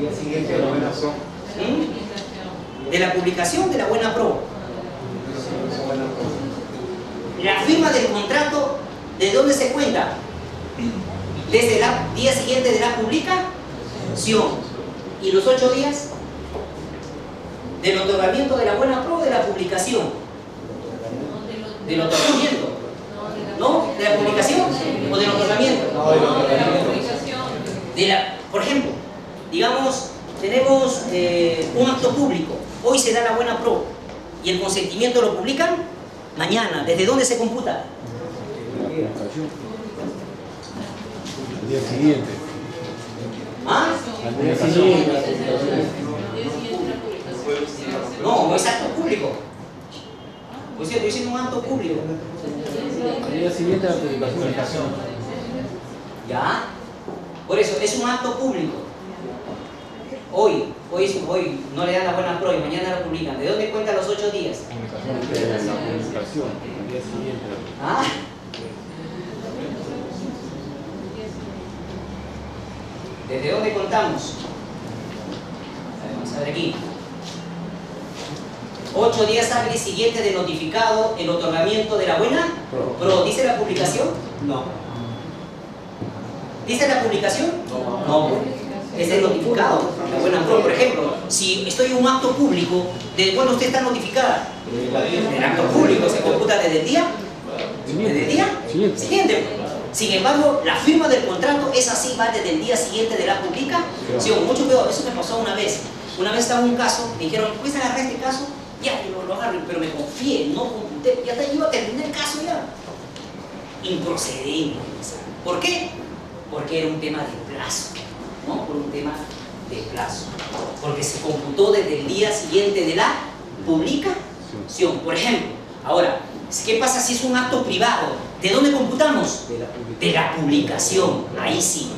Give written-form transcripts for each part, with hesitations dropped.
día siguiente de la buena pro. De la publicación de la buena pro. La firma del contrato, ¿de dónde se cuenta? Desde el día siguiente de la publicación. ¿Y los 8 días? Del otorgamiento de la buena pro o de la publicación. Del otorgamiento. ¿No? ¿De la publicación o del otorgamiento? No, del otorgamiento. Por ejemplo, digamos, tenemos un acto público. Hoy se da la buena pro y el consentimiento lo publican mañana. ¿Desde dónde se computa? Al día siguiente. ¿Ah? Al día siguiente. No, es acto público. Pues estoy diciendo un acto público. Al día siguiente de la publicación. ¿Ya? Por eso, es un acto público. Hoy no le dan la buena pro y mañana lo publican. ¿De dónde cuentan los 8 días? De la publicación. Al día siguiente. ¿Ah? ¿Desde dónde contamos? Vamos a ver aquí. 8 días hábiles siguientes de notificado el otorgamiento de la buena pro. ¿Dice la publicación? No. ¿Dice la publicación? No. Es el notificado, la buena pro. Por ejemplo, si estoy en un acto público, ¿desde cuándo usted está notificada? El acto público se computa desde el día siguiente. Sin embargo, la firma del contrato es así, va desde el día siguiente de la publicación. Mucho peor, eso me pasó una vez. Una vez estaba en un caso, me dijeron, ¿puedes agarrar este caso? Ya, yo lo agarro, pero me confié, no computé, ya iba a terminar el caso ya. Improcedente. ¿Por qué? Porque era un tema de plazo, ¿no? Por un tema de plazo. Porque se computó desde el día siguiente de la publicación. Por ejemplo, ahora, ¿qué pasa si es un acto privado? ¿De dónde computamos? De la publicación. Ahí sí.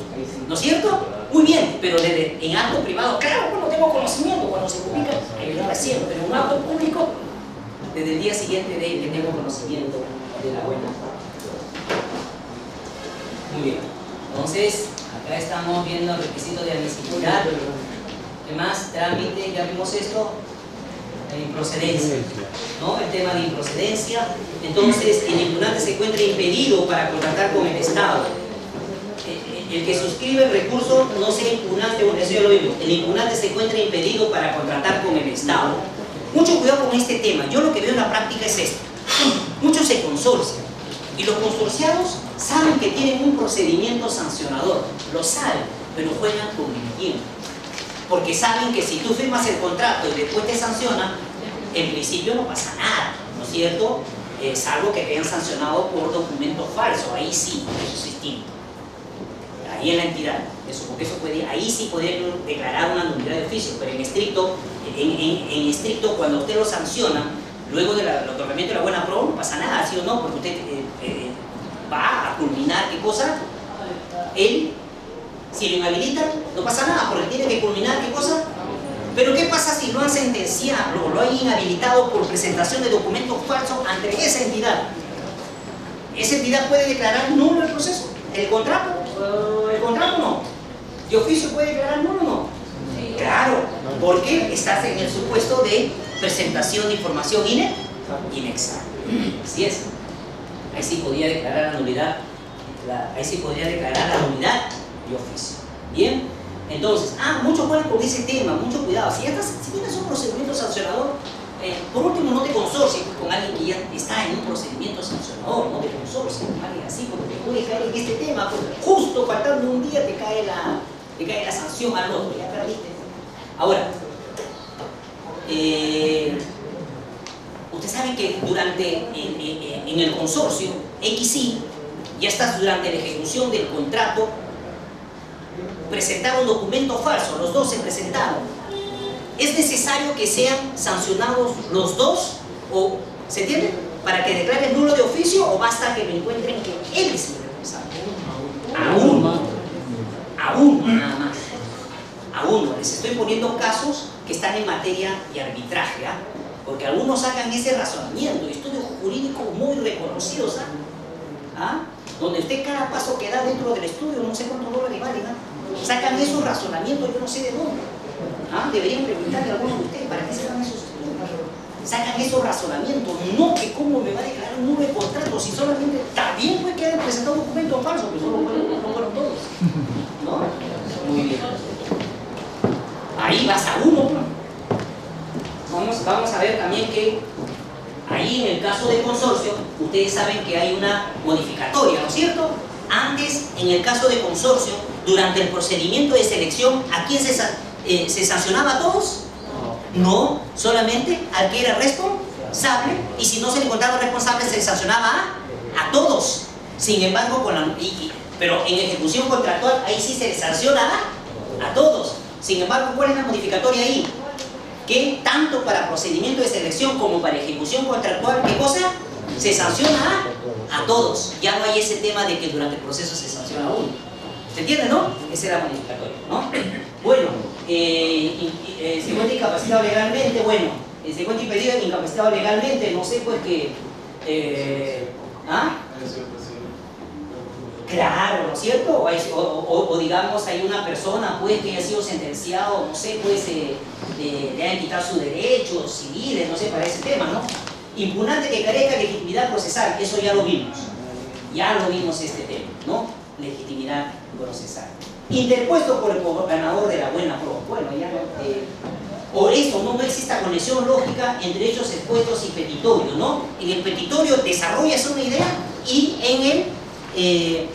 ¿No es cierto? Muy bien, pero en acto privado, claro, no tengo conocimiento cuando se publica, recién, pero en un acto público, desde el día siguiente de que tengo conocimiento de la buena. Muy bien. Entonces, acá estamos viendo el requisito de admisibilidad. ¿Qué más? Trámite, ya vimos esto. La improcedencia, ¿no? El tema de improcedencia. Entonces, el impugnante se encuentra impedido para contratar con el Estado. El que suscribe el recurso no sea impugnante, eso ya lo vimos. El impugnante se encuentra impedido para contratar con el Estado. Mucho cuidado con este tema. Yo lo que veo en la práctica es esto. Muchos se consorcian y los consorciados saben que tienen un procedimiento sancionador. Lo saben, pero juegan con el tiempo. Porque saben que si tú firmas el contrato y después te sancionan, en principio no pasa nada, ¿no es cierto? Salvo que te hayan sancionado por documento falso. Ahí sí, eso es distinto. Ahí en la entidad, eso, porque eso puede, ahí sí podría declarar una nulidad de oficio, pero en estricto, cuando usted lo sanciona, luego del otorgamiento de la buena pro, no pasa nada, ¿sí o no? Porque usted va a culminar, ¿qué cosa? Si lo inhabilitan, no pasa nada, porque tiene que culminar, ¿qué cosa? Pero ¿qué pasa si lo han sentenciado, lo han inhabilitado por presentación de documentos falsos ante esa entidad? Esa entidad puede declarar nulo el proceso, el contrato no. ¿De oficio puede declarar nulo o no? Sí. Claro, porque estás en el supuesto de presentación de información inexacta. Así es. Ahí sí podría declarar la nulidad, de oficio. Bien, entonces, mucho juegan con ese tema, mucho cuidado. Si tienes un procedimiento sancionador, por último no te consorcies con alguien que ya está en un procedimiento sancionador, no te consorcies con alguien así, porque te puede caer en este tema, porque justo faltando un día te cae la sanción al otro, ya perdiste. Ahora, usted sabe que en el consorcio XY, ya estás durante la ejecución del contrato, presentaron documentos falsos, los dos se presentaron. ¿Es necesario que sean sancionados los dos? ¿O se entiende? ¿Para que declaren nulo de oficio o basta que me encuentren que él es el responsable? Aún, nada más. Aún, les estoy poniendo casos que están en materia de arbitraje, porque algunos sacan ese razonamiento, estudios jurídicos muy reconocidos, donde usted cada paso que da dentro del estudio, no sé cuántos dólares vale, sacan esos razonamientos, yo no sé de dónde. Deberían preguntarle a alguno de ustedes para qué se dan esos estudios. Sacan esos razonamientos, no que cómo me va a declarar un nuevo contrato si solamente también puede que hayan presentado documentos falsos, pero solo no fueron todos. ¿No? Muy bien. Ahí vas a uno. Vamos a ver también que ahí en el caso de consorcio, ustedes saben que hay una modificatoria, ¿no es cierto? Antes, en el caso de consorcio, durante el procedimiento de selección, ¿a quién se sancionaba a todos? No, solamente al que era responsable, y si no se le encontraba responsable se sancionaba a todos. Sin embargo, pero en ejecución contractual ahí sí se le sanciona a todos. Sin embargo, ¿cuál es la modificatoria ahí? Que tanto para procedimiento de selección como para ejecución contractual, ¿qué cosa? Se sanciona a todos. Ya no hay ese tema de que durante el proceso se sanciona a uno. ¿Se entiende, no? Esa era la modificatoria, ¿no? Bueno, se encuentra incapacitado legalmente, bueno, se encuentra impedido e incapacitado legalmente, no sé, pues que... Claro, ¿no es cierto? O digamos, hay una persona, pues, que haya sido sentenciado, no sé, pues, le hayan quitado sus derechos civiles, no sé, para ese tema, ¿no? Impugnante que carezca de legitimidad procesal, eso ya lo vimos. Ya lo vimos este tema, ¿no? Legitimidad procesal. Interpuesto por el ganador de la buena prueba. Bueno, ya no. Por eso no existe conexión lógica entre hechos expuestos y petitorio, ¿no? En el petitorio desarrollas una idea y en el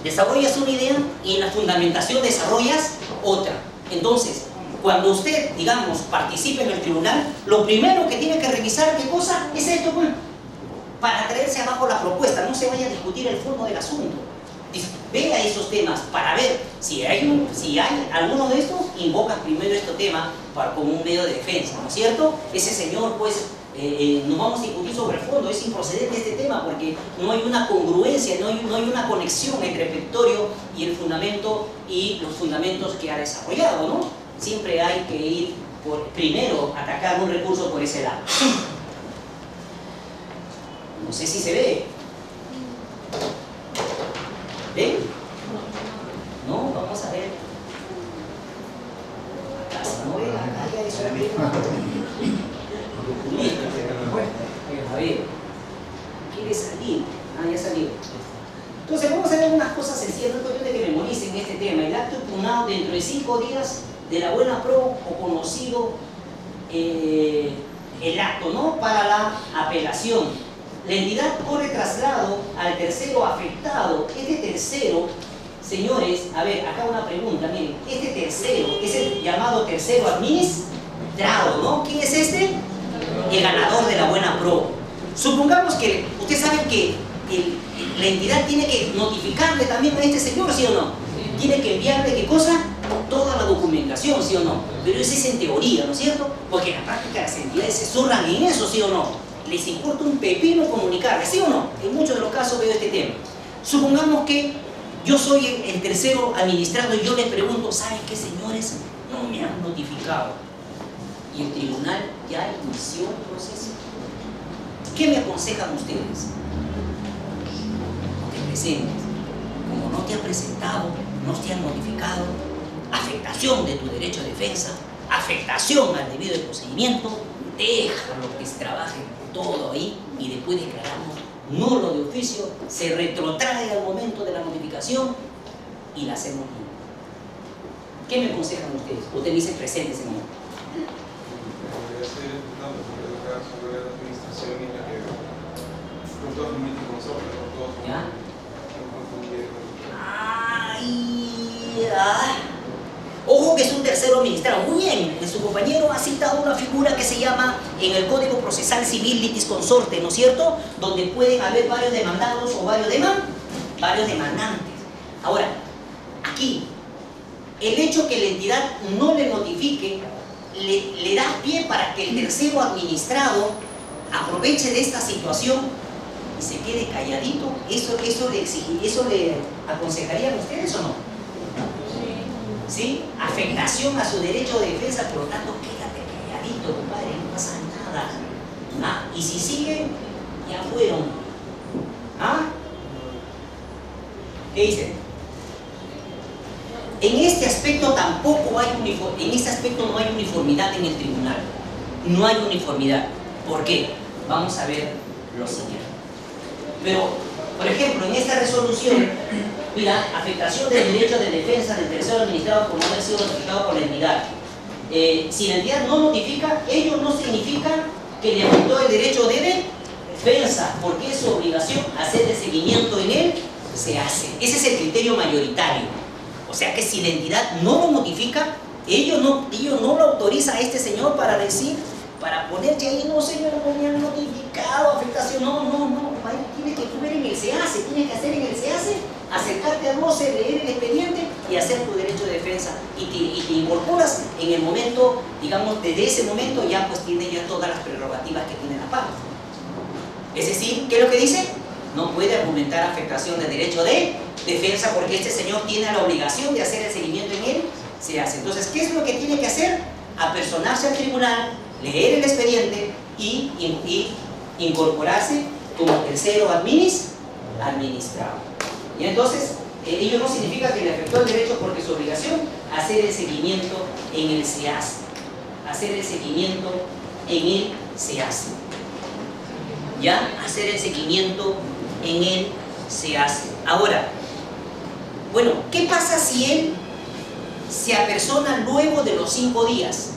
desarrollas una idea y en la fundamentación desarrollas otra. Entonces, cuando usted, digamos, participe en el tribunal, lo primero que tiene que revisar, ¿qué cosa? Es esto, pues, para traerse abajo la propuesta, no se vaya a discutir el fondo del asunto. Vea esos temas para ver si hay alguno de estos, invocas primero este tema como un medio de defensa, ¿no es cierto? Ese señor, pues, no vamos a discutir sobre el fondo, es improcedente este tema porque no hay una congruencia, no hay una conexión entre el petitorio y el fundamento y los fundamentos que ha desarrollado, ¿no? Siempre hay que ir primero atacar un recurso por ese lado. No sé si se ve. ¿Ven? No, vamos a ver. Acá se no ve, acá ya eso era bien. Listo. Bueno, a ver. ¿Quiere salir? Ya salió. Entonces vamos a ver unas cosas sencillas, no es cuestión de que memoricen este tema. El acto impugnado dentro de 5 días de la buena pro o conocido el acto, ¿no? Para la apelación. La entidad corre traslado al tercero afectado. Este tercero, señores, a ver, acá una pregunta, miren, este tercero es el llamado tercero administrado, ¿no? ¿Quién es este? El ganador de la buena pro. Supongamos que, ustedes saben que la entidad tiene que notificarle también a este señor, ¿sí o no? Tiene que enviarle, ¿qué cosa? Toda la documentación, ¿sí o no? Pero eso es en teoría, ¿no es cierto? Porque en la práctica las entidades se zurran en eso, ¿sí o no? Les importa un pepino comunicarle, ¿sí o no? En muchos de los casos veo este tema. Supongamos que yo soy el tercero administrado y yo les pregunto, ¿saben qué, señores? No me han notificado. Y el tribunal ya inició el proceso. ¿Qué me aconsejan ustedes? No te presentes. Como no te han presentado, no te han notificado, afectación de tu derecho de defensa, afectación al debido de procedimiento, déjalo que se trabaje todo ahí y después declaramos nulo de oficio, se retrotrae al momento de la notificación y la hacemos nula. ¿Qué me aconsejan ustedes? Ustedes dicen presentes en el momento. Debería ser porque educar sobre la administración y la que con todos los mitos con sobre, con todos. ¿Ya? Ojo que es un tercero administrado. Muy bien, su compañero ha citado una figura que se llama en el Código Procesal Civil litis consorte, ¿no es cierto? Donde pueden haber varios demandados o varios demandantes. Ahora, aquí, el hecho que la entidad no le notifique le da pie para que el tercero administrado aproveche de esta situación y se quede calladito. ¿Eso le aconsejarían ustedes o no? ¿Sí? Afectación a su derecho de defensa, por lo tanto, quédate calladito, compadre, no pasa nada. Y si siguen, ya fueron. ¿Qué dicen? En este aspecto tampoco hay en este aspecto no hay uniformidad en el tribunal. No hay uniformidad. ¿Por qué? Vamos a ver lo siguiente. Pero, por ejemplo, en esta resolución, mira, afectación del derecho de defensa del tercero administrado por no haber sido notificado por la entidad. Si la entidad no notifica, ello no significa que le afectó el derecho de defensa, porque es su obligación hacer el seguimiento en él, se hace. Ese es el criterio mayoritario. O sea que si la entidad no lo notifica, ello no lo autoriza a este señor para decir, para poner que ahí no, señor, no me han notificado afectación. No, ahí tienes que ver en el SEACE, tienes que hacer en el SEACE, acercarte al ROCE, leer el expediente y hacer tu derecho de defensa. Y te incorporas en el momento, digamos, desde ese momento ya pues tienes ya todas las prerrogativas que tiene la parte. Es decir, ¿qué es lo que dice? No puede argumentar afectación del derecho de defensa porque este señor tiene la obligación de hacer el seguimiento en él, se hace. Entonces, ¿qué es lo que tiene que hacer? Apersonarse al tribunal, leer el expediente y incorporarse como tercero administrado. Y entonces, ello no significa que le afectó el derecho porque su obligación hacer el seguimiento en el SEACE. Hacer el seguimiento en el SEACE. Ya, hacer el seguimiento en él se hace. Ahora, bueno, ¿qué pasa si él se apersona luego de los 5 días?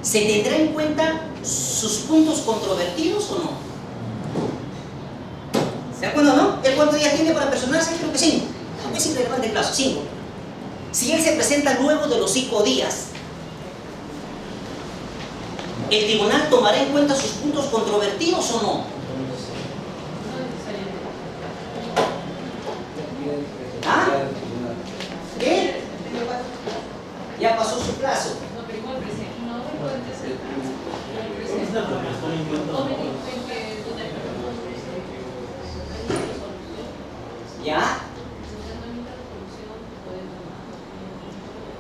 ¿Se tendrá en cuenta sus puntos controvertidos o no? ¿De acuerdo o no? ¿El cuántos días tiene para apersonarse? Creo que 5. Es irrelevante el plazo, 5. Si él se presenta luego de los 5 días, ¿el tribunal tomará en cuenta sus puntos controvertidos o no? ¿Ah? ¿Qué? Ya pasó su plazo. ¿Ya?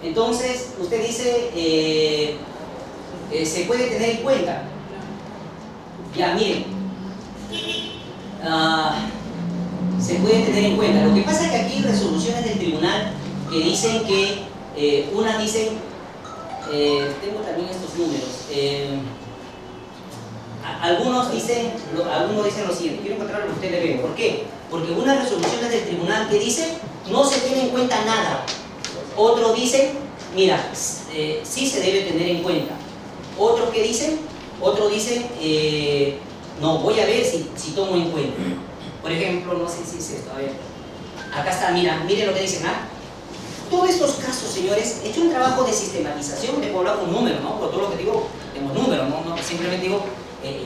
Entonces, usted dice, se puede tener en cuenta. Ya, miren, se puede tener en cuenta. Lo que pasa es que aquí hay resoluciones del tribunal que dicen que, unas dicen, tengo también estos números, algunos dicen lo siguiente, quiero encontrar lo que usted le ve. ¿Por qué? Porque unas resoluciones del tribunal que dicen no se tiene en cuenta nada. Otros dicen, mira, sí se debe tener en cuenta. Otros dicen, no, voy a ver si tomo en cuenta. Por ejemplo, no sé si es esto, a ver. Acá está, mira, miren lo que dicen, ¿ah? Todos estos casos, señores, he hecho un trabajo de sistematización, te puedo hablar con números, ¿no? Por todo lo que digo, tengo números, ¿no? Simplemente digo,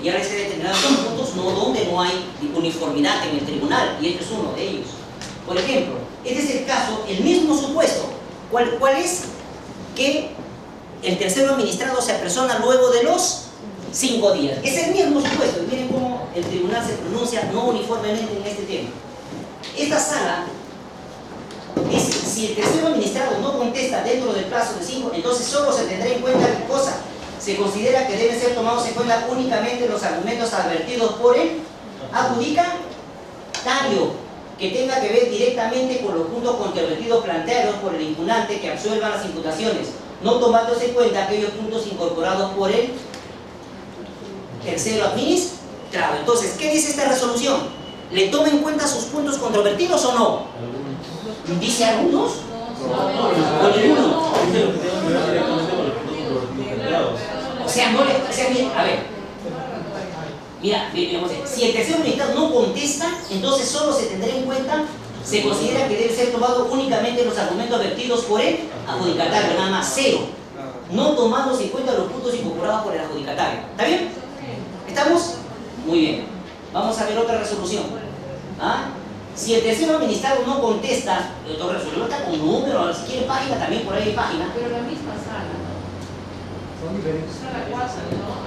ya les he determinado son puntos donde no hay uniformidad en el tribunal, y este es uno de ellos. Por ejemplo, este es el caso, el mismo supuesto. ¿Cuál es? Que el tercero administrado se apersona luego de los 5 días. Es el mismo supuesto. Miren cómo el tribunal se pronuncia no uniformemente en este tema. Esta sala dice, si el tercero administrado no contesta dentro del plazo de 5, entonces solo se tendrá en cuenta qué cosa. Se considera que deben ser tomados en cuenta únicamente los argumentos advertidos por el adjudicatario, que tenga que ver directamente con los puntos controvertidos planteados por el impugnante que absuelvan las imputaciones, no tomándose en cuenta aquellos puntos incorporados por el tercero administrado. Entonces, ¿qué dice esta resolución? ¿Le toma en cuenta sus puntos controvertidos o no? ¿Dice algunos? ¿O ninguno? O sea, no le... a ver. Mira, si el tercero administrado no contesta, entonces solo se tendrá en cuenta, se considera que debe ser tomado únicamente los argumentos vertidos por el adjudicatario, nada más, 0. No tomados en cuenta los puntos incorporados por el adjudicatario. ¿Está bien? ¿Estamos? Muy bien. Vamos a ver otra resolución. ¿Ah? Si el tercero administrado no contesta, otra resolución está con número, si quiere página, también por ahí hay página. Pero la misma sala. Son diferentes. Sala 4, ¿no?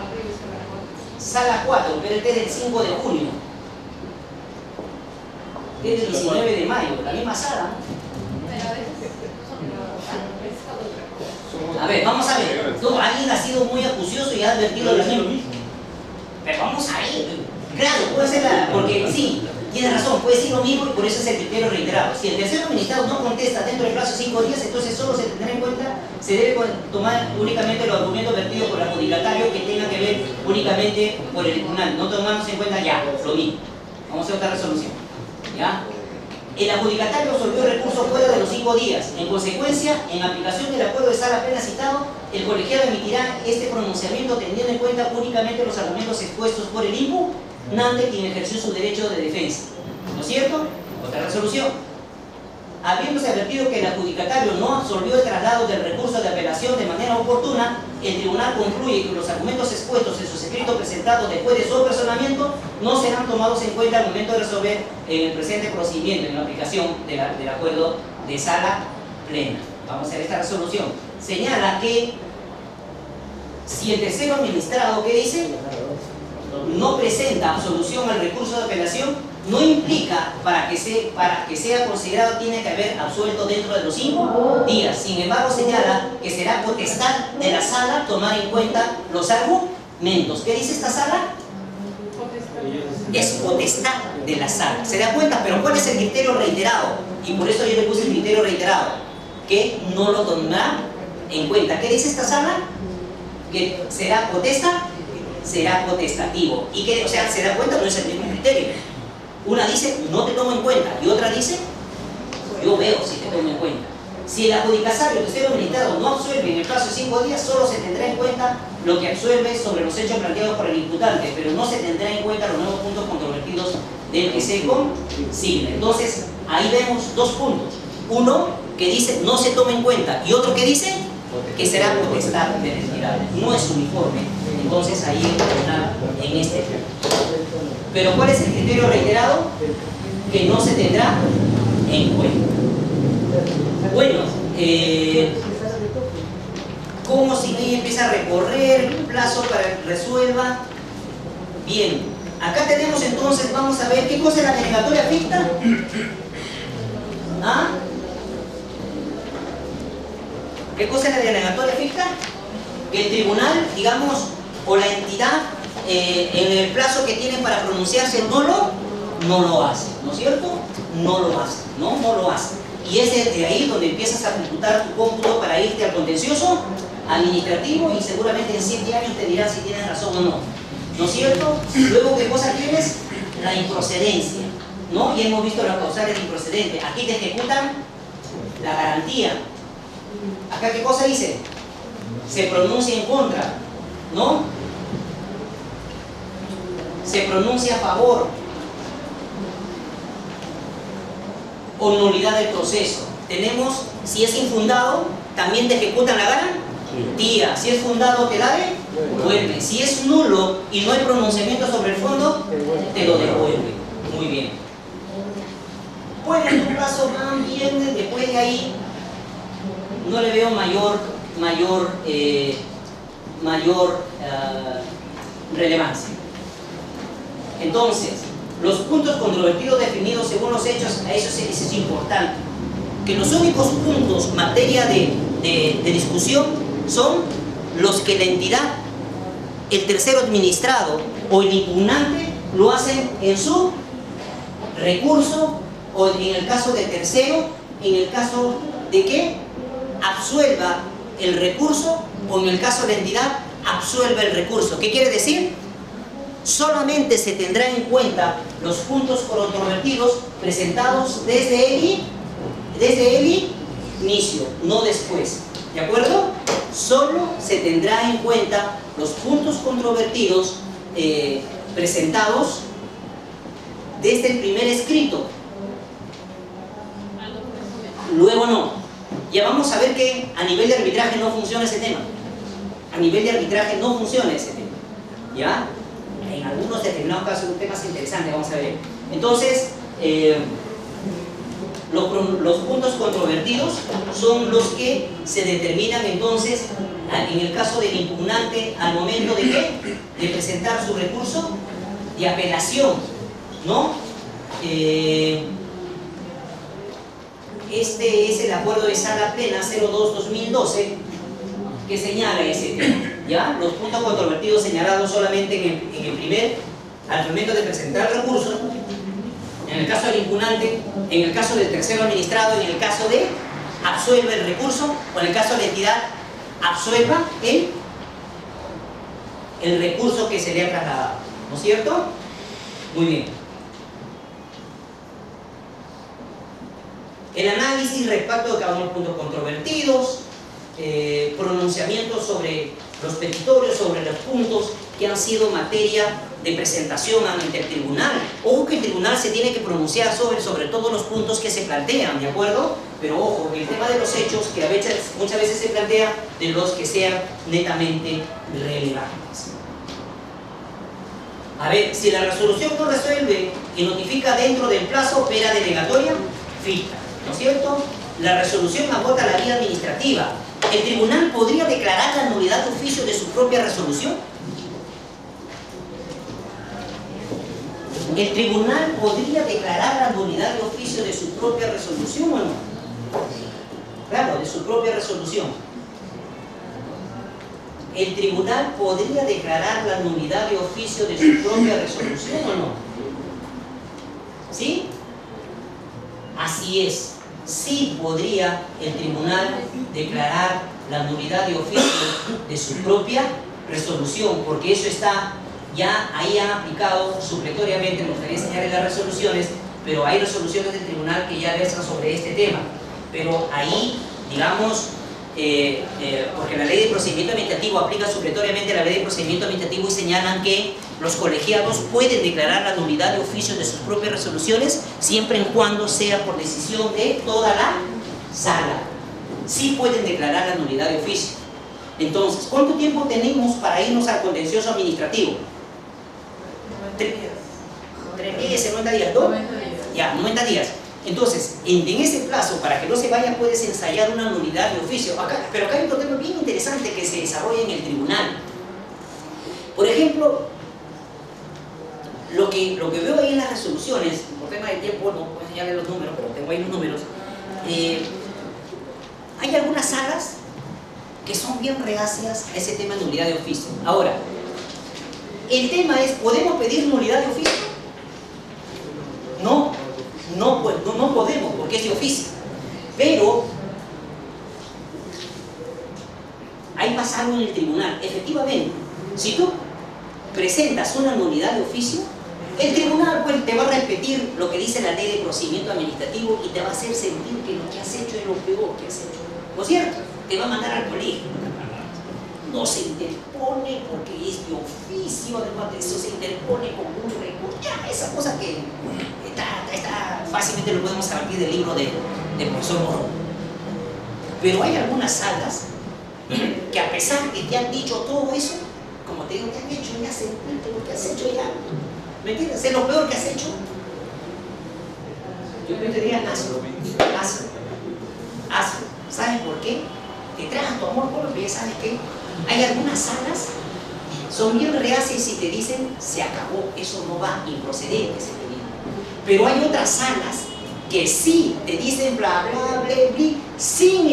Arriba es sala 4. Sala 4, pero este es del 5 de junio. Este es del 19 de mayo, la misma sala. Pero a veces son A ver, vamos a ver. No, alguien ha sido muy acucioso y ha advertido lo mismo. Pero vamos a ver. Claro, puede ser porque sí, Tiene razón, puede decir lo mismo y por eso es el criterio reiterado. Si el tercero administrado no contesta dentro del plazo de 5 días, entonces solo se tendrá en cuenta, se debe tomar únicamente los argumentos vertidos por el adjudicatario que tengan que ver únicamente por el tribunal. No tomamos en cuenta ya, lo mismo. Vamos a hacer otra resolución. ¿Ya? El adjudicatario resolvió el recurso fuera de los 5 días. En consecuencia, en aplicación del acuerdo de sala plena citado, el colegiado emitirá este pronunciamiento teniendo en cuenta únicamente los argumentos expuestos por el impugnante quien ejerció su derecho de defensa. ¿No es cierto? Otra resolución. Habiéndose advertido que el adjudicatario no absolvió el traslado del recurso de apelación de manera oportuna, el tribunal concluye que los argumentos expuestos en sus escritos presentados después de su apersonamiento no serán tomados en cuenta al momento de resolver en el presente procedimiento en la aplicación del acuerdo de sala plena. Vamos a ver esta resolución. Señala que si el tercero administrado, ¿qué dice?, no presenta absolución al recurso de apelación, no implica para que sea considerado tiene que haber absuelto dentro de los 5 días. Sin embargo, señala que será potestad de la sala tomar en cuenta los argumentos. ¿Qué dice esta sala? Es potestad de la sala. ¿Se da cuenta? Pero ¿cuál es el criterio reiterado? Y por eso yo le puse el criterio reiterado, que no lo tomará en cuenta. ¿Qué dice esta sala? Que será potestad, será potestativo. Y que, o sea, se da cuenta, no es el mismo criterio. Una dice, no te tomo en cuenta, y otra dice, yo veo si te tomo en cuenta. Si el adjudicatario que esté administrado no absuelve en el plazo de 5 días, solo se tendrá en cuenta lo que absuelve sobre los hechos planteados por el imputante, pero no se tendrá en cuenta los nuevos puntos controvertidos del que se consigne. Entonces, ahí vemos 2 puntos. Uno que dice, no se toma en cuenta, y otro que dice, que será potestad de retirar. No es uniforme. Entonces, ahí en este punto. Pero ¿cuál es el criterio reiterado? Que no se tendrá en cuenta. Bueno, ¿cómo si ahí empieza a recorrer el plazo para que resuelva? Bien, acá tenemos entonces, vamos a ver, ¿qué cosa es la denegatoria ficta? ¿Ah? ¿Qué cosa es la denegatoria ficta? Que el tribunal, digamos, o la entidad en el plazo que tienen para pronunciarse no lo hace, ¿no es cierto? No lo hace, no lo hace. Y es desde ahí donde empiezas a computar tu cómputo para irte al contencioso administrativo y seguramente en 7 años te dirán si tienes razón o no, ¿no es cierto? Luego, ¿qué cosa tienes? La improcedencia, ¿no? Y hemos visto las causales de improcedente. Aquí te ejecutan la garantía. Acá, ¿qué cosa dice? Se pronuncia en contra, ¿no? Se pronuncia a favor o nulidad del proceso. Tenemos, si es infundado, también te ejecutan la garantía. Si es fundado, te la devuelve. Si es nulo y no hay pronunciamiento sobre el fondo, te lo devuelve. Muy bien. Bueno, en un plazo van bien, después de ahí no le veo mayor relevancia. Entonces, los puntos controvertidos definidos según los hechos, a eso es importante. Que los únicos puntos materia de discusión son los que la entidad, el tercero administrado o el impugnante lo hacen en su recurso, o en el caso del tercero, en el caso de que absuelva el recurso, o en el caso de la entidad absuelva el recurso. ¿Qué quiere decir? Solamente se tendrá en cuenta los puntos controvertidos presentados desde el inicio, no después. ¿De acuerdo? Solo se tendrá en cuenta los puntos controvertidos presentados desde el primer escrito. Luego no. Ya vamos a ver que a nivel de arbitraje no funciona ese tema. A nivel de arbitraje no funciona ese tema. ¿Ya? En algunos determinados casos, temas interesantes, vamos a ver. Entonces, los puntos controvertidos son los que se determinan entonces, en el caso del impugnante, al momento de ¿qué? De presentar su recurso de apelación, ¿no? Este es el acuerdo de sala plena 02-2012 que señala ese tema, ¿ya? Los puntos controvertidos señalados solamente en el primer, al momento de presentar el recurso, En el caso del impugnante, en el caso del tercero administrado, en el caso de absuelve el recurso, o en el caso de la entidad, absuelva el recurso que se le ha trasladado. ¿No es cierto? Muy bien. El análisis respecto de cada uno de los puntos controvertidos, pronunciamientos sobre los petitorios, sobre los puntos que han sido materia de presentación ante el tribunal. Ojo que el tribunal se tiene que pronunciar sobre todos los puntos que se plantean, ¿de acuerdo? Pero ojo, el tema de los hechos que muchas veces se plantea de los que sean netamente relevantes. A ver, si la resolución no resuelve y notifica dentro del plazo, opera denegatoria fija, ¿no es cierto? La resolución agota la vía administrativa. ¿El tribunal podría declarar la nulidad de oficio de su propia resolución? ¿El tribunal podría declarar la nulidad de oficio de su propia resolución o no? Claro, de su propia resolución. ¿El tribunal podría declarar la nulidad de oficio de su propia resolución o no? ¿Sí? Así es. Sí podría el tribunal declarar la nulidad de oficio de su propia resolución, porque eso está ya ahí han aplicado supletoriamente, me gustaría enseñarles las resoluciones, pero hay resoluciones del tribunal que ya versan sobre este tema. Pero ahí, digamos, porque la ley de procedimiento administrativo aplica supletoriamente la ley de procedimiento administrativo y señalan que los colegiados pueden declarar la nulidad de oficio de sus propias resoluciones siempre y cuando sea por decisión de toda la sala. Sí pueden declarar la nulidad de oficio. Entonces, ¿cuánto tiempo tenemos para irnos al contencioso administrativo? 3 días, 90 días, ¿no? 90 días. Ya, 90 días. Entonces, en ese plazo, para que no se vaya, puedes ensayar una nulidad de oficio. Pero acá hay otro tema bien interesante que se desarrolla en el tribunal. Por ejemplo, lo que veo ahí en las resoluciones, por tema de tiempo no puedo enseñarles los números, pero tengo ahí los números. Hay algunas salas que son bien reacias a ese tema de nulidad de oficio. Ahora, el tema es, ¿podemos pedir nulidad de oficio? No podemos, porque es de oficio. Pero ahí pasa algo en el tribunal. Efectivamente, si tú presentas una nulidad de oficio, el tribunal pues, te va a repetir lo que dice la ley de procedimiento administrativo y te va a hacer sentir que lo que has hecho es lo peor que has hecho. ¿No es cierto? Te va a mandar al colegio. No se interpone porque es de oficio, además de eso se interpone como un recurso. Ya, esa cosa que está fácilmente lo podemos saber del libro de profesor Morón. Pero hay algunas salas que a pesar de que te han dicho todo eso, como te digo, te han hecho ya sentirte lo que has hecho ya. ¿Me entiendes? Es lo peor que has hecho. Yo te diría, hazlo. ¿Sabes por qué? Te traes tu amor por lo que ya sabes que hay algunas salas son bien reacias y te dicen se acabó, eso no va, improcedente se te dice. Pero hay otras salas que sí te dicen bla bla bla bla. Sin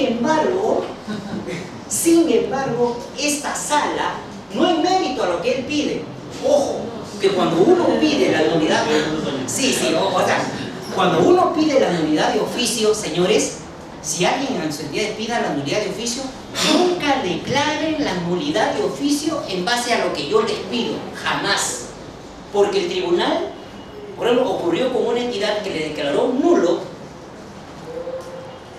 embargo, esta sala no es mérito a lo que él pide. Ojo, que cuando uno pide la nulidad, cuando uno pide la nulidad de oficio, señores, si alguien en su entidad pida la nulidad de oficio, nunca declaren la nulidad de oficio en base a lo que yo les pido, jamás. Porque el tribunal, por ejemplo, ocurrió con una entidad que le declaró nulo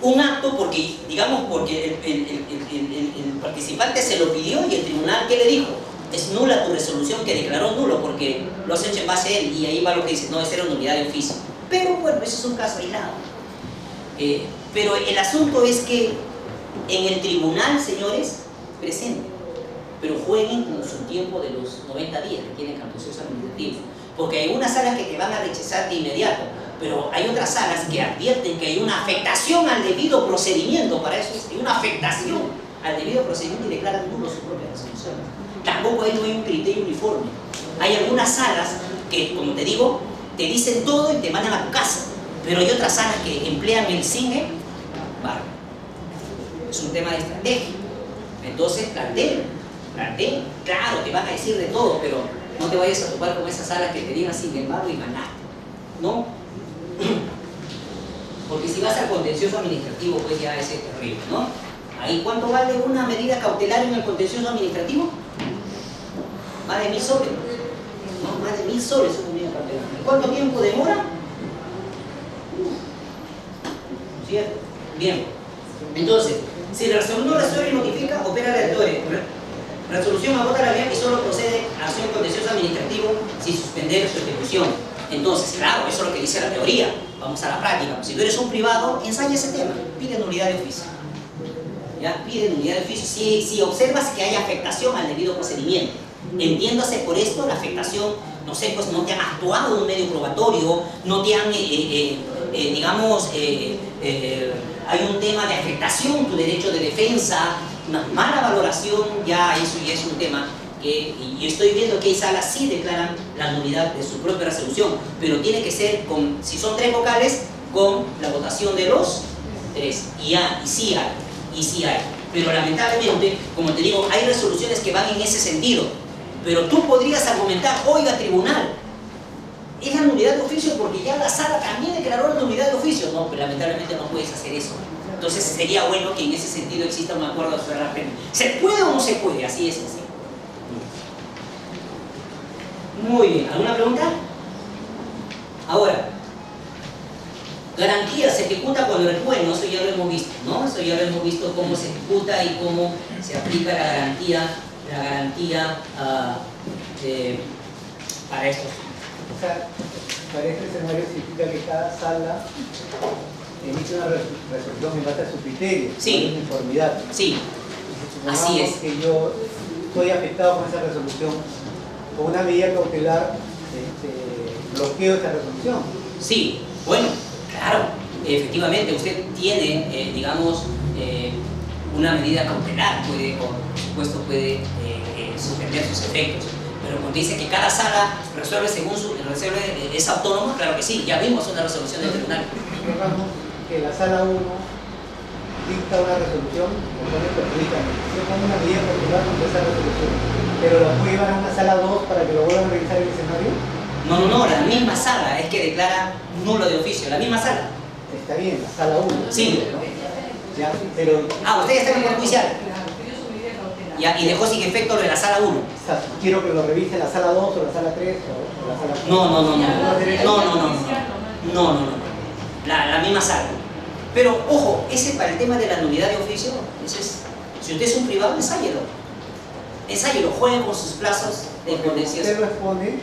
un acto porque, digamos, porque el participante se lo pidió y el tribunal, ¿qué le dijo? Es nula tu resolución que declaró nulo porque lo has hecho en base a él, y ahí va lo que dice, no, es era nulidad de oficio. Pero bueno, eso es un caso aislado. Pero el asunto es que en el tribunal, señores, presenten, pero jueguen con su tiempo de los 90 días que tienen contencioso administrativo. Porque hay unas salas que te van a rechazar de inmediato, pero hay otras salas que advierten que hay una afectación al debido procedimiento, para eso hay una afectación al debido procedimiento y declaran nulo su propia resolución. Tampoco ahí no hay un criterio uniforme. Hay algunas salas que, como te digo, te dicen todo y te mandan a tu casa, pero hay otras salas que emplean el CINE, es un tema de estrategia. Entonces planteen, claro, te van a decir de todo, pero no te vayas a topar con esas salas que te digan sin embargo y ganaste. No, Porque si vas al contencioso administrativo, pues ya es terrible, ¿no? Ahí, ¿cuánto vale una medida cautelar en el contencioso administrativo? Más de 1.000 soles. No, más de 1.000 soles una medida cautelar. ¿Cuánto tiempo demora? ¿Cierto? Bien. Entonces, si el resolutor no resuelve y notifica, opera la resolución agota la vía y solo procede a acción contencioso administrativo sin suspender su ejecución. Entonces, claro, eso es lo que dice la teoría. Vamos a la práctica. Si tú eres un privado, ensaya ese tema. Pide nulidad de oficio. ¿Ya? Pide nulidad de oficio. Si observas que hay afectación al debido procedimiento, entiéndase por esto la afectación, no sé, pues no te han actuado en un medio probatorio, no te han, digamos, hay un tema de afectación, tu derecho de defensa, una mala valoración, ya eso ya es un tema que, y estoy viendo que hay salas sí declaran la nulidad de su propia resolución, pero tiene que ser con, si son 3 vocales, con la votación de los 3, y sí hay, pero lamentablemente, como te digo, hay resoluciones que van en ese sentido, pero tú podrías argumentar, oiga tribunal, es la nulidad de oficio porque ya la sala también declaró la nulidad de oficio. No, pero lamentablemente no puedes hacer eso. Entonces sería bueno que en ese sentido exista un acuerdo sobre la pena. ¿Se puede o no se puede? Así es así. Muy bien, ¿alguna pregunta? Ahora, garantía se ejecuta cuando el juez, ¿no? Eso ya lo hemos visto, ¿no? Eso ya lo hemos visto, cómo se ejecuta y cómo se aplica la garantía para estos. O sea, para este escenario significa que cada sala emite una resolución en base a su criterio, Sí. de uniformidad. Sí, Y si así es. que yo estoy afectado con esa resolución, con una medida cautelar, bloqueo esa resolución. Sí, bueno, claro, efectivamente usted tiene, digamos, una medida cautelar, puede, por supuesto, puede suspender sus efectos. Pero cuando dice que cada sala resuelve según es autónoma, claro que sí, ya vimos una resolución del tribunal. Digamos que la sala 1 dicta una resolución, o pone perjurídicamente. Yo pongo una medida cautelar contra esa resolución, pero la puedo llevar a una sala 2 para que lo vuelvan a revisar el escenario. No, la misma sala es que declara nulo de oficio, la misma sala. Está bien, la sala 1. Sí. Ya, pero Usted ya está en el judicial. Ya, y dejó sin efecto lo de la sala 1. quiero que lo revise la sala 2 o la sala 3 o la sala 4. No. La misma sala. Pero, ojo, ese para el tema de la nulidad de oficio, eso es, si usted es un privado, ensáyelo, juegue con sus plazos de contencioso. Usted lo expone,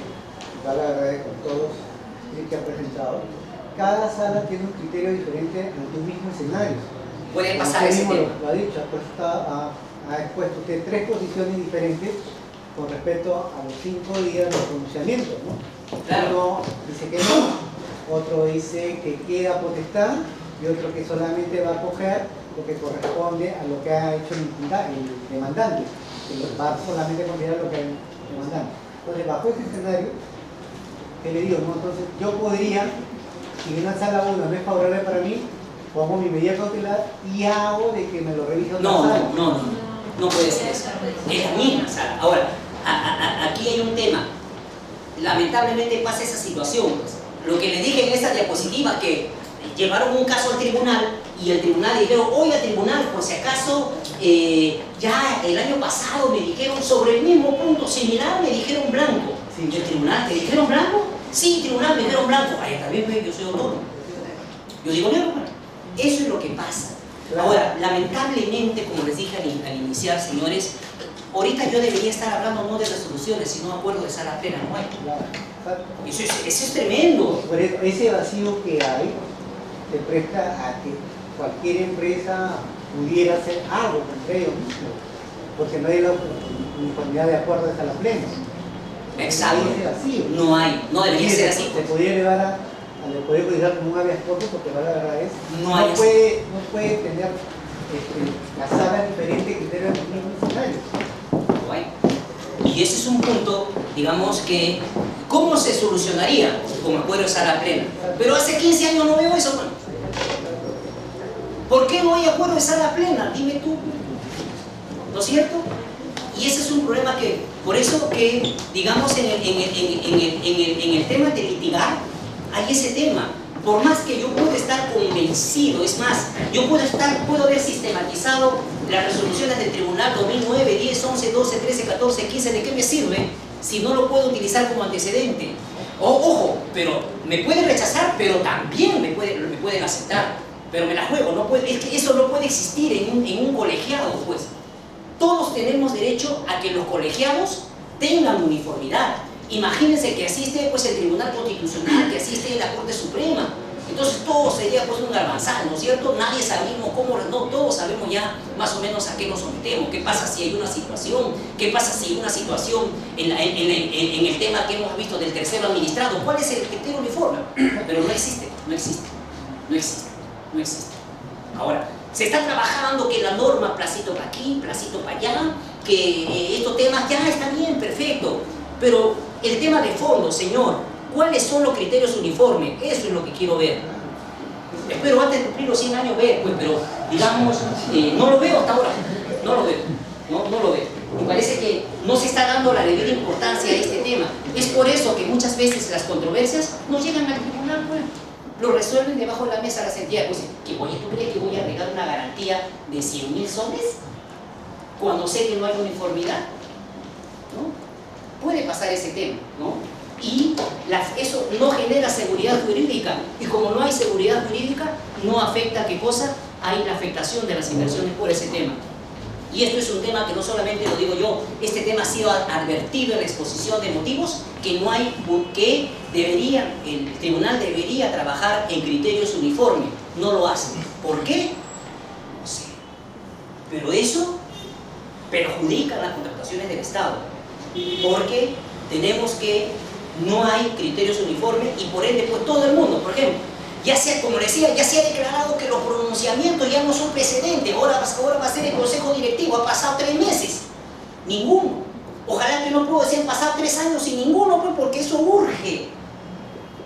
da la verdad con todos que ha presentado. Cada sala tiene un criterio diferente ante un mismo escenario. Puede pasar Usted ese mismo tema. lo ha dicho, ha expuesto usted 3 posiciones diferentes con respecto a los 5 días de pronunciamiento, ¿no? Claro. Uno dice que no, otro dice que queda potestad y otro que solamente va a coger lo que corresponde a lo que ha hecho el demandante, que va solamente a considerar lo que ha hecho el demandante. Entonces, bajo ese escenario, ¿qué le digo? ¿No? Entonces, yo podría, si una sala 1 no es favorable para mí, pongo mi medida cautelar y hago de que me lo revise otra sala. No puede ser eso. Es la misma sala. Ahora, aquí hay un tema. Lamentablemente pasa esa situación. Pues. Lo que le dije en esta diapositiva, que llevaron un caso al tribunal y el tribunal le dijeron, oiga tribunal, por si acaso ya el año pasado me dijeron sobre el mismo punto similar, me dijeron blanco. Sí. ¿Y el tribunal te dijeron blanco? Sí, tribunal, me dijeron blanco. Ay, también yo soy autónomo. Yo digo negro. Eso es lo que pasa. Claro. Ahora, lamentablemente, como les dije al iniciar, señores, ahorita yo debería estar hablando no de resoluciones, sino de acuerdo de sala plena, no hay. Claro. Eso es tremendo. Por eso, ese vacío que hay se presta a que cualquier empresa pudiera hacer algo contra ellos mismos, porque no hay la uniformidad de acuerdo de sala plena. Exacto. Hay ese vacío. No debería ser así. Se podría llevar al Poder Judicial como un habeas corpus, porque la verdad es No puede tener la sala diferente que tenga los mismos escenarios. No hay. Y ese es un punto, digamos que, ¿cómo se solucionaría con acuerdo de sala plena? Pero hace 15 años no veo eso. Bueno. ¿Por qué no hay acuerdo de sala plena? Dime tú. ¿No es cierto? Y ese es un problema que, por eso que, digamos, en el tema de litigar, hay ese tema. por más que yo pueda estar convencido, es más, yo puedo haber sistematizado las resoluciones del tribunal 2009, 10, 11, 12, 13, 14, 15, ¿de qué me sirve si no lo puedo utilizar como antecedente? Ojo, pero me pueden rechazar, pero también me pueden aceptar, pero me la juego, no puede, es que eso no puede existir en un colegiado, pues. Todos tenemos derecho a que los colegiados tengan uniformidad. Imagínense que asiste pues el Tribunal Constitucional, que asiste la Corte Suprema. Entonces todo sería pues un garbanzal, ¿no es cierto? Nadie sabemos cómo, no, todos sabemos ya más o menos a qué nos sometemos, qué pasa si hay una situación, qué pasa si hay una situación en el tema que hemos visto del tercero administrado, cuál es el criterio uniforme, pero no existe. Ahora, se está trabajando que la norma placito para aquí, placito para allá, que estos temas ya están bien, perfecto, pero el tema de fondo, señor, ¿cuáles son los criterios uniformes? Eso es lo que quiero ver. Espero antes de cumplir los 100 años ver, pues, pero digamos, no lo veo hasta ahora, no lo veo. Me parece que no se está dando la debida importancia a este tema. Es por eso que muchas veces las controversias no llegan al tribunal, pues. Lo resuelven debajo de la mesa las entidades. Pues, ¿tú crees que voy a negar una garantía de 100.000 soles cuando sé que no hay uniformidad? ¿No? Puede pasar ese tema, ¿no? Y eso no genera seguridad jurídica, y como no hay seguridad jurídica, no afecta, ¿qué cosa? Hay la afectación de las inversiones por ese tema. Y esto es un tema que no solamente lo digo yo, este tema ha sido advertido en la exposición de motivos, que el tribunal debería trabajar en criterios uniformes, no lo hace. ¿Por qué? No sé. Pero eso perjudica las contrataciones del Estado, porque tenemos que no hay criterios uniformes y por ende pues todo el mundo, por ejemplo, ya sea, como decía, ya se ha declarado que los pronunciamientos ya no son precedentes, ahora va a ser el consejo directivo, ha pasado 3 meses, ninguno. Ojalá que no puedo decir, han pasado 3 años sin ninguno, pues, porque eso urge.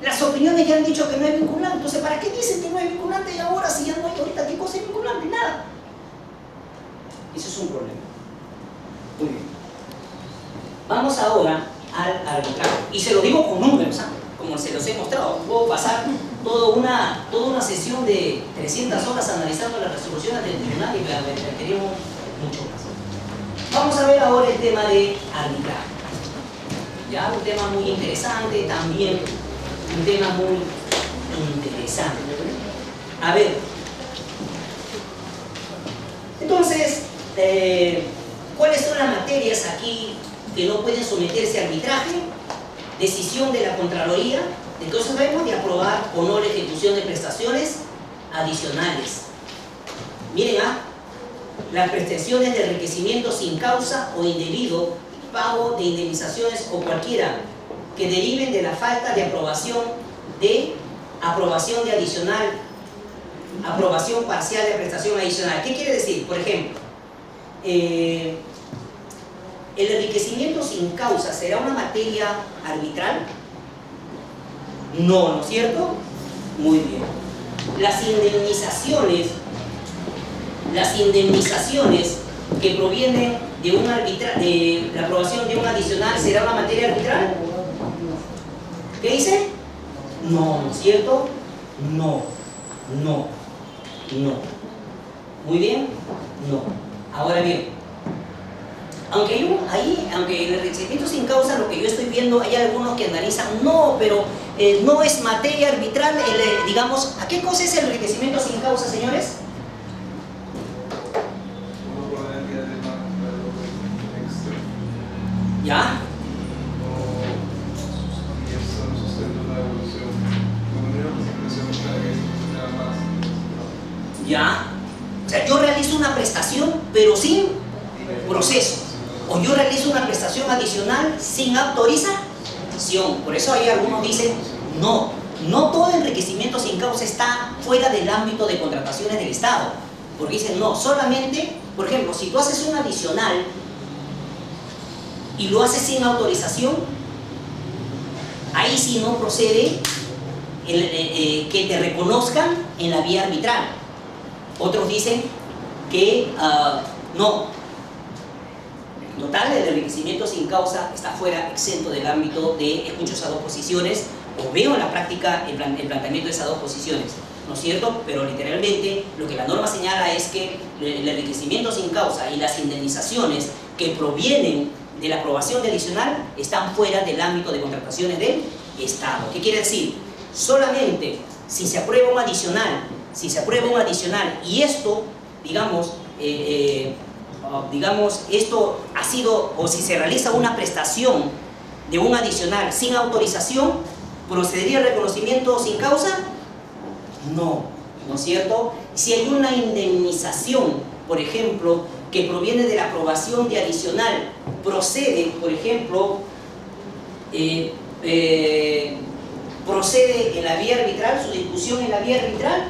Las opiniones ya han dicho que no es vinculante, entonces ¿para qué dicen que no es vinculante y ahora si ya no hay ahorita qué cosa es vinculante? Nada. Eso es un problema. Muy bien. Vamos ahora al arbitraje. Y se lo digo con números, ¿eh? Como se los he mostrado. Puedo pasar toda una sesión de 300 horas analizando las resoluciones del tribunal y me queríamos mucho más. Vamos a ver ahora el tema de arbitraje. Ya, un tema muy interesante, también un tema muy interesante. A ver. Entonces, ¿cuáles son las materias aquí que no pueden someterse a arbitraje? Decisión de la Contraloría, entonces debemos de aprobar o no la ejecución de prestaciones adicionales. Miren, las prestaciones de enriquecimiento sin causa o indebido, pago de indemnizaciones o cualquiera que deriven de la falta de aprobación de adicional, aprobación parcial de prestación adicional. ¿Qué quiere decir? Por ejemplo, ¿el enriquecimiento sin causa será una materia arbitral? No, ¿no es cierto? Muy bien. Las indemnizaciones que provienen de la aprobación de un adicional, ¿será una materia arbitral? ¿Qué dice? No, ¿no es cierto? No. Muy bien, no. Ahora bien, aunque el enriquecimiento sin causa, lo que yo estoy viendo, hay algunos que analizan, no, pero no es materia arbitral, digamos, ¿a qué cosa es el enriquecimiento sin causa, señores? ¿Ya? ¿Ya? O sea, yo realizo una prestación, pero sin proceso. O yo realizo una prestación adicional sin autorización. Por eso hay algunos dicen, no todo enriquecimiento sin causa está fuera del ámbito de contrataciones del Estado. Porque dicen, no, solamente, por ejemplo, si tú haces un adicional y lo haces sin autorización, ahí sí no procede que te reconozcan en la vía arbitral. Otros dicen que no. En total, el enriquecimiento sin causa está fuera, exento del ámbito de escuchos a dos posiciones, o veo en la práctica el planteamiento de esas dos posiciones, ¿no es cierto? Pero literalmente lo que la norma señala es que el enriquecimiento sin causa y las indemnizaciones que provienen de la aprobación de adicional están fuera del ámbito de contrataciones del Estado. ¿Qué quiere decir? Solamente si se aprueba un adicional, y esto, digamos, esto ha sido, o si se realiza una prestación de un adicional sin autorización, ¿procedería el reconocimiento sin causa? No, ¿no es cierto? Si hay una indemnización, por ejemplo, que proviene de la aprobación de adicional, procede, por ejemplo, procede en la vía arbitral, su discusión en la vía arbitral,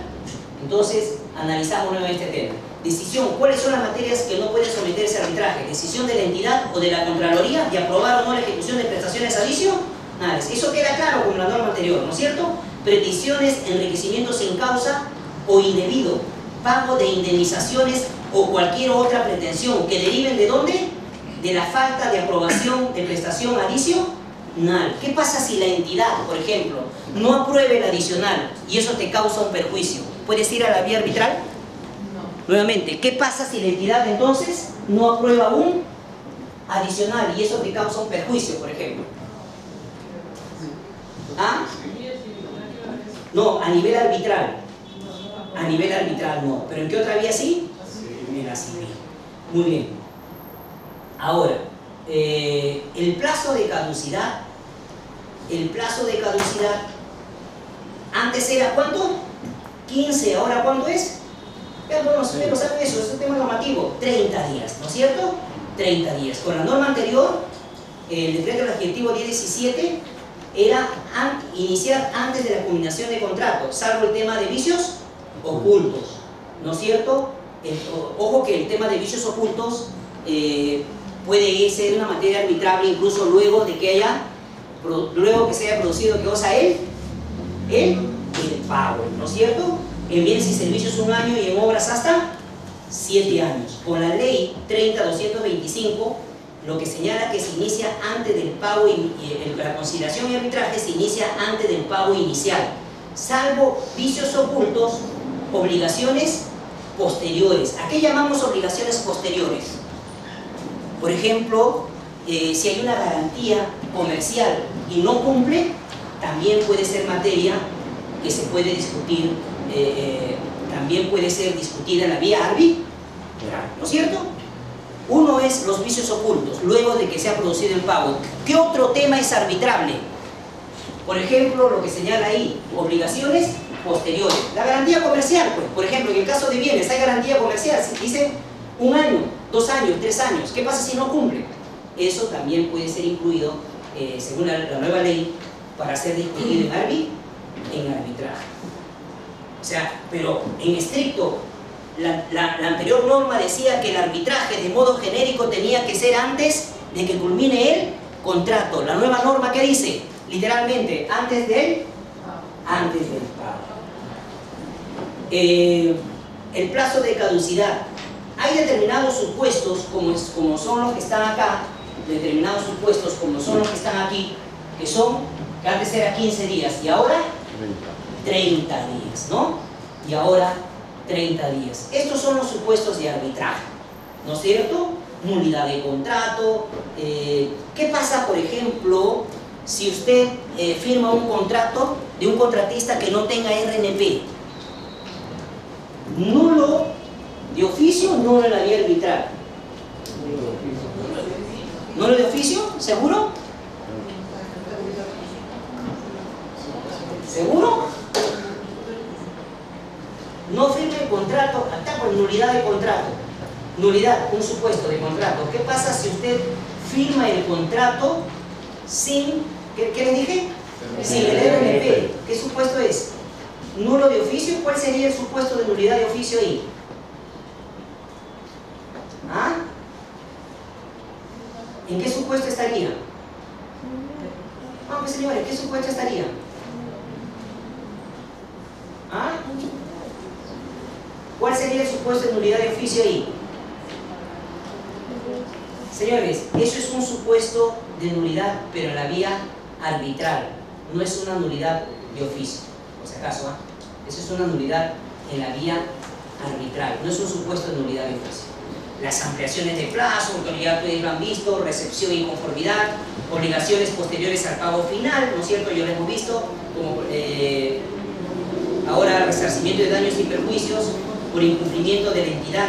entonces analizamos nuevamente este tema. Decisión, ¿cuáles son las materias que no pueden someterse a arbitraje? Decisión de la entidad o de la Contraloría de aprobar o no la ejecución de prestaciones adicionales. Eso queda claro con la norma anterior, ¿no es cierto? Peticiones, enriquecimiento sin causa o indebido, pago de indemnizaciones o cualquier otra pretensión que deriven ¿de dónde? De la falta de aprobación de prestación adicional. ¿Qué pasa si la entidad, por ejemplo, no apruebe el adicional y eso te causa un perjuicio? ¿Puedes ir a la vía arbitral? Nuevamente, ¿qué pasa si la entidad entonces no aprueba un adicional y eso te causa un perjuicio, por ejemplo? ¿Ah? No, a nivel arbitral. A nivel arbitral no. ¿Pero en qué otra vía sí? En la civil. Muy bien. Ahora, el plazo de caducidad. El plazo de caducidad. Antes era ¿cuánto? 15. ¿Ahora cuánto es? Ya no saben eso, es un tema normativo. 30 días, ¿no es cierto? 30 días. Con la norma anterior, el decreto legislativo 1017 era iniciar antes de la culminación de contrato, salvo el tema de vicios ocultos, ¿no es cierto? Ojo que el tema de vicios ocultos puede ser una materia arbitrable incluso luego de que se haya producido, ¿qué cosa? El pago, ¿no es cierto? En bienes y servicios 1 año y en obras hasta 7 años. Con la ley 30.225, lo que señala que se inicia antes del pago, la conciliación y arbitraje se inicia antes del pago inicial, salvo vicios ocultos, obligaciones posteriores. ¿A qué llamamos obligaciones posteriores? Por ejemplo, si hay una garantía comercial y no cumple, también puede ser materia que se puede discutir, también puede ser discutida en la vía arbitral, ¿no es cierto? Uno es los vicios ocultos, luego de que se ha producido el pago. ¿Qué otro tema es arbitrable? Por ejemplo, lo que señala ahí, obligaciones posteriores. La garantía comercial, pues, por ejemplo, en el caso de bienes, hay garantía comercial, dice 1 año, 2 años, 3 años. ¿Qué pasa si no cumple? Eso también puede ser incluido, según la nueva ley, para ser discutido en arbitraje. O sea, pero en estricto, la anterior norma decía que el arbitraje de modo genérico tenía que ser antes de que culmine el contrato. La nueva norma, ¿qué dice? Literalmente, antes del pago. El plazo de caducidad. Hay determinados supuestos, como son los que están acá, determinados supuestos como son los que están aquí, que antes era 15 días y ahora 30 días, ¿no? Y ahora 30 días. Estos son los supuestos de arbitraje, ¿no es cierto? Nulidad de contrato. ¿Qué pasa, por ejemplo, si usted firma un contrato de un contratista que no tenga RNP? Nulo de oficio, nulo en la vía arbitral. ¿Nulo de oficio? ¿Seguro? ¿Seguro? No firme el contrato, acá por nulidad de contrato. Nulidad, un supuesto de contrato. ¿Qué pasa si usted firma el contrato sin, ¿qué le dije? Sin el RNP. ¿Qué supuesto es? Nulo de oficio. ¿Cuál sería el supuesto de nulidad de oficio ahí? ¿Ah? ¿En qué supuesto estaría? Ah, pues señores, ¿en qué supuesto estaría? ¿Ah? ¿Cuál sería el supuesto de nulidad de oficio ahí? Señores, eso es un supuesto de nulidad, pero en la vía arbitral. no es una nulidad de oficio, por si acaso, eso es una nulidad en la vía arbitral, no es un supuesto de nulidad de oficio. Las ampliaciones de plazo, porque ya ustedes lo han visto, recepción y conformidad, obligaciones posteriores al pago final, ¿no es cierto? Ya lo hemos visto, como ahora resarcimiento de daños y perjuicios por incumplimiento de la entidad,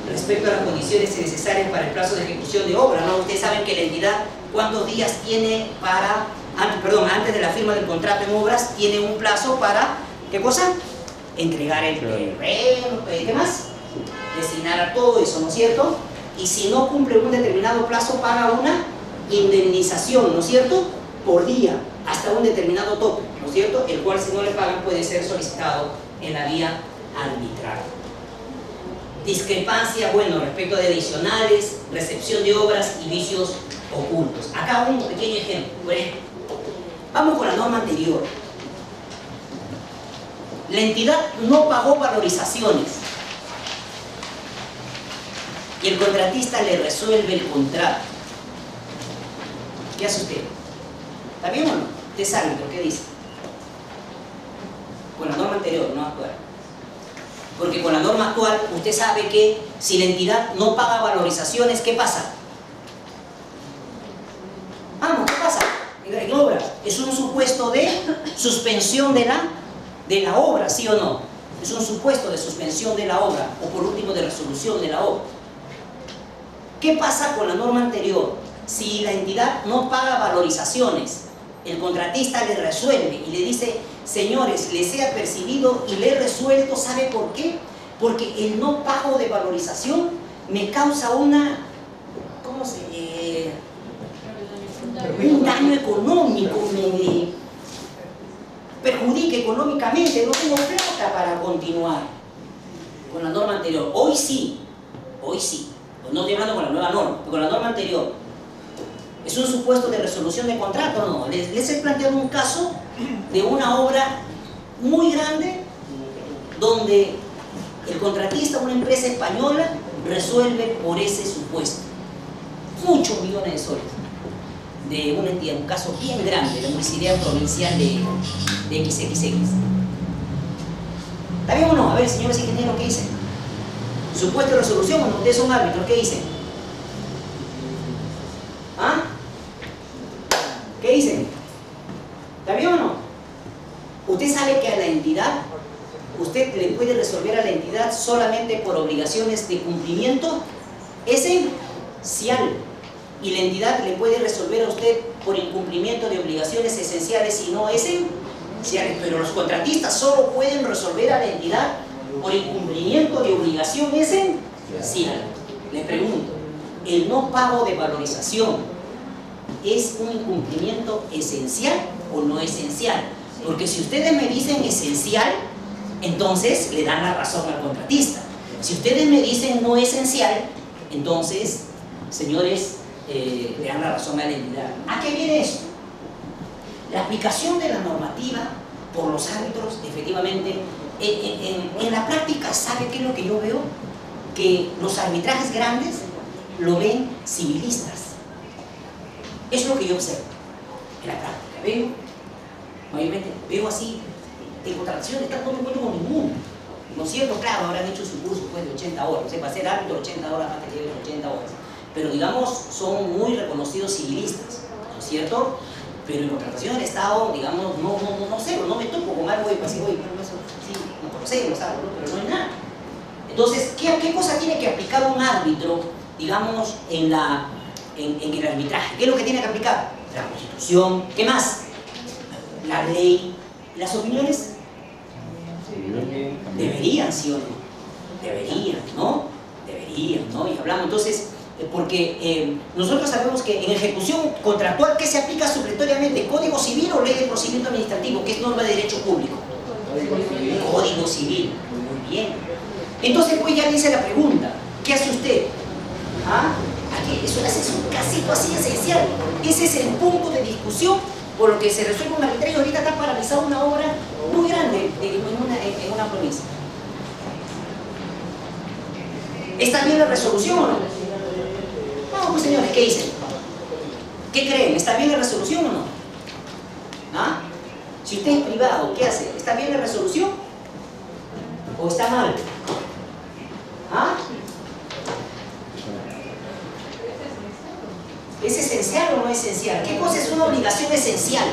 respecto a las condiciones necesarias para el plazo de ejecución de obra, ¿no? Ustedes saben que la entidad, ¿cuántos días tiene para, antes de la firma del contrato en obras, tiene un plazo para, ¿qué cosa? Entregar el terreno, ¿qué más? Destinar a todo eso, ¿no es cierto? Y si no cumple un determinado plazo, paga una indemnización, ¿no es cierto? Por día, hasta un determinado tope, ¿no es cierto? El cual, si no le pagan, puede ser solicitado en la vía arbitral. Discrepancia, bueno, respecto de adicionales, recepción de obras y vicios ocultos. Acá un pequeño ejemplo. Por ejemplo, vamos con la norma anterior. La entidad no pagó valorizaciones y el contratista le resuelve el contrato. ¿Qué hace usted? ¿Está bien o no? Usted sabe lo que dice. Con la norma anterior, no actual. Porque con la norma actual, usted sabe que si la entidad no paga valorizaciones, ¿qué pasa? Vamos, ¿qué pasa? En obras, es un supuesto de suspensión de la obra, ¿sí o no? Es un supuesto de suspensión de la obra, o por último de resolución de la obra. ¿Qué pasa con la norma anterior? Si la entidad no paga valorizaciones, el contratista le resuelve y le dice: señores, les he apercibido y le he resuelto, ¿sabe por qué? Porque el no pago de valorización me causa una, ¿cómo se un daño económico, me perjudica económicamente, no tengo plata para continuar con la norma anterior. Hoy sí, no estoy hablando con la nueva norma, pero con la norma anterior. ¿Es un supuesto de resolución de contrato o no? Les he planteado un caso de una obra muy grande donde el contratista, una empresa española, resuelve por ese supuesto muchos millones de soles de una entidad, un caso bien grande, la Municipalidad Provincial de XXX. ¿Está bien o no? A ver, señores ingenieros, ¿qué dicen? ¿Supuesto de resolución o no? Ustedes son árbitros, ¿qué dicen? ¿Ah? ¿Qué dicen? ¿Está bien o no? Usted sabe que a la entidad, usted le puede resolver a la entidad solamente por obligaciones de cumplimiento esencial. Y la entidad le puede resolver a usted por incumplimiento de obligaciones esenciales y no esenciales. Pero los contratistas solo pueden resolver a la entidad por incumplimiento de obligación esencial. Le pregunto, ¿el no pago de valorización es un incumplimiento esencial o no esencial? Porque si ustedes me dicen esencial, entonces le dan la razón al contratista. Si ustedes me dicen no esencial, entonces, señores, le dan la razón a la entidad. ¿A qué viene eso? La aplicación de la normativa por los árbitros, efectivamente, en la práctica, ¿sabe qué es lo que yo veo? Que los arbitrajes grandes lo ven civilistas. Es lo que yo observo en la práctica. Veo, mayormente, veo así, en contrataciones, no me encuentro con ninguno. ¿No es cierto? Claro, habrán hecho su curso pues, de 80 horas. O sea, para ser árbitro, 80 horas, más que lleven 80 horas. Pero digamos, son muy reconocidos civilistas, ¿no es cierto? Pero en contratación del Estado, digamos, no sé, no me toco con algo y así, oye, pero eso sí, no conocemos, pero no hay nada. Entonces, ¿qué cosa tiene que aplicar un árbitro, digamos, en el arbitraje? ¿Qué es lo que tiene que aplicar? La Constitución, ¿qué más? La ley, las opiniones. Deberían, ¿sí o no? Deberían, ¿no? Deberían, ¿no? Y hablamos entonces, porque nosotros sabemos que en ejecución contractual, ¿qué se aplica supletoriamente? ¿Código civil o ley de procedimiento administrativo? ¿Qué es norma de derecho público? Código civil. Muy bien. Entonces, pues ya dice la pregunta, ¿qué hace usted? ¿Ah? Aquí, eso es un casito así esencial. Ese es el punto de discusión por lo que se resuelve un arbitraje. Ahorita está paralizada una obra muy grande en una provincia. ¿Está bien la resolución o no? No, pues señores, ¿qué dicen? ¿Qué creen? ¿Está bien la resolución o no? ¿Ah? Si usted es privado, ¿qué hace? ¿Está bien la resolución? ¿O está mal? ¿Ah? ¿Es esencial o no esencial? ¿Qué cosa es una obligación esencial?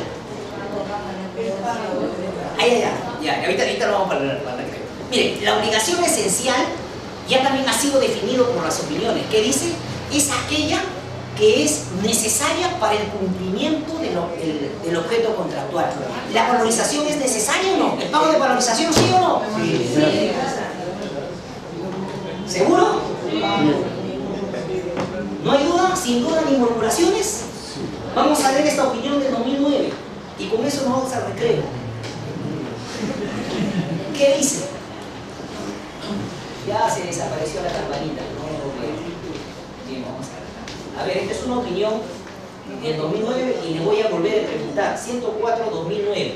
Ya, ahorita lo vamos para recreo. Mire, la obligación esencial ya también ha sido definido por las opiniones. ¿Qué dice? Es aquella que es necesaria para el cumplimiento del objeto contractual. ¿La valorización es necesaria o no? ¿El pago de valorización sí o no? Sí. ¿Seguro? ¿No hay duda? ¿Sin duda ni murmuraciones? Vamos a ver esta opinión del 2009 y con eso nos vamos al recreo. ¿Qué dice? Ya se desapareció la campanita. Bien, vamos a ver. A ver, esta es una opinión del 2009 y le voy a volver a preguntar. 104-2009.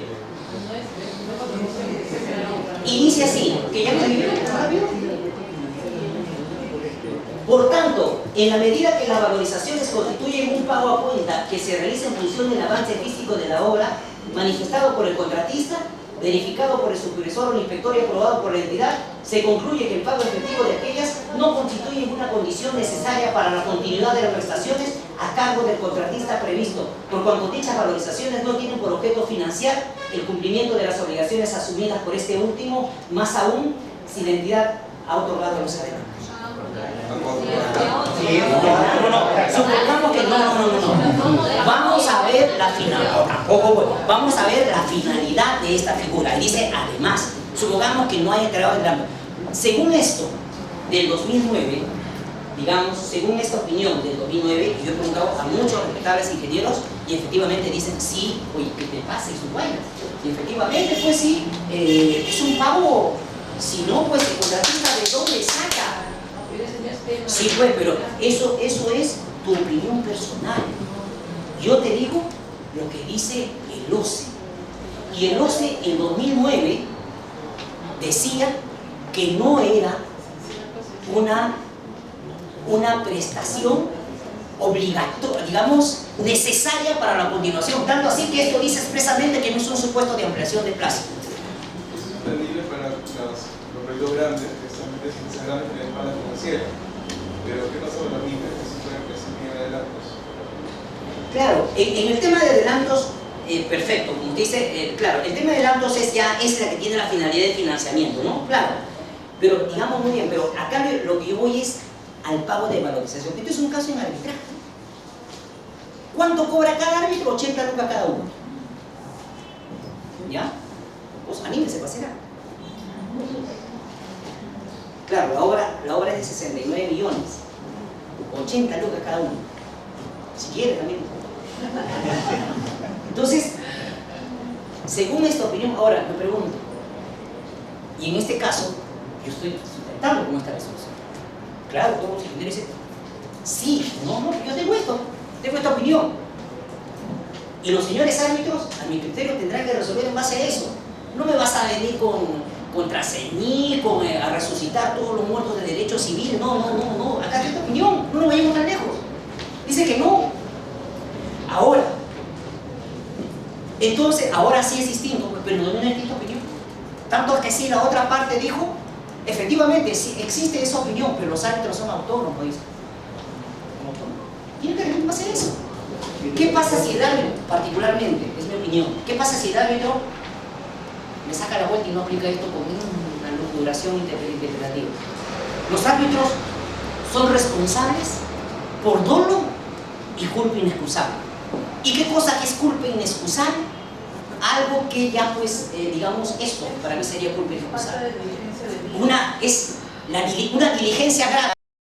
Y dice así, que ya me escribió rápido. Por tanto, en la medida que las valorizaciones constituyen un pago a cuenta que se realiza en función del avance físico de la obra, manifestado por el contratista, verificado por el supervisor o el inspector y aprobado por la entidad, se concluye que el pago efectivo de aquellas no constituye una condición necesaria para la continuidad de las prestaciones a cargo del contratista previsto, por cuanto dichas valorizaciones no tienen por objeto financiar el cumplimiento de las obligaciones asumidas por este último, más aún si la entidad ha otorgado los adelantos. Supongamos que no. Vamos a ver la finalidad. Vamos a ver la finalidad de esta figura. Y dice, además, supongamos que no haya entregado el adelanto. Según esto, del 2009, digamos, según esta opinión del 2009, yo he preguntado a muchos respetables ingenieros y efectivamente dicen, sí, oye, ¿qué te pasa? Es un bueno. Y efectivamente, pues sí, es un pago. Si no, pues el contratista, ¿de dónde saca? Sí, pues, pero eso es tu opinión personal. Yo te digo lo que dice el OCE. Y el OCE en 2009 decía que no era una prestación obligatoria, digamos, necesaria para la continuación. Tanto así que esto dice expresamente que no es un supuesto de ampliación de plazo. Es entendible para los proyectos grandes, que son grandes que les van a financiar. Pero ¿qué pasa con las pymes que se tienen adelantos? Claro, en el tema de adelantos, perfecto, como usted dice, claro, el tema de adelantos es la que tiene la finalidad de financiamiento, ¿no? Claro, pero digamos muy bien, pero acá lo que yo voy es al pago de valorización. Esto es un caso en arbitraje. ¿Cuánto cobra cada árbitro? 80 lucas cada uno. ¿Ya? Pues anímese para hacer algo. Claro, la obra es de 69 millones. 80 lucas cada uno. Si quiere también. Entonces, según esta opinión, ahora me pregunto, y en este caso, yo estoy sustentando con esta resolución. Claro, todos los ingenieros dicen, sí, no, yo tengo esta opinión. Y los señores árbitros, a mi criterio, tendrán que resolver en base a eso. No me vas a venir contra ceñir, a resucitar todos los muertos de derecho civil. No. Acá está tu opinión, no nos vayamos tan lejos. Dice que no. Ahora, entonces, ahora sí es distinto, pero no es distinta opinión. Tanto que sí, la otra parte dijo, efectivamente, sí existe esa opinión, pero los árbitros son autónomos, dice. Tienen que rendir en base a eso. ¿Qué pasa si el árbitro, particularmente, es mi opinión, qué pasa si el árbitro me saca la vuelta y no aplica esto con una duración interpretativa? Los árbitros son responsables por dolo y culpa inexcusable. ¿Y qué cosa que es culpa inexcusable? Algo que ya pues, digamos, esto para mí sería culpa inexcusable. Una diligencia grave.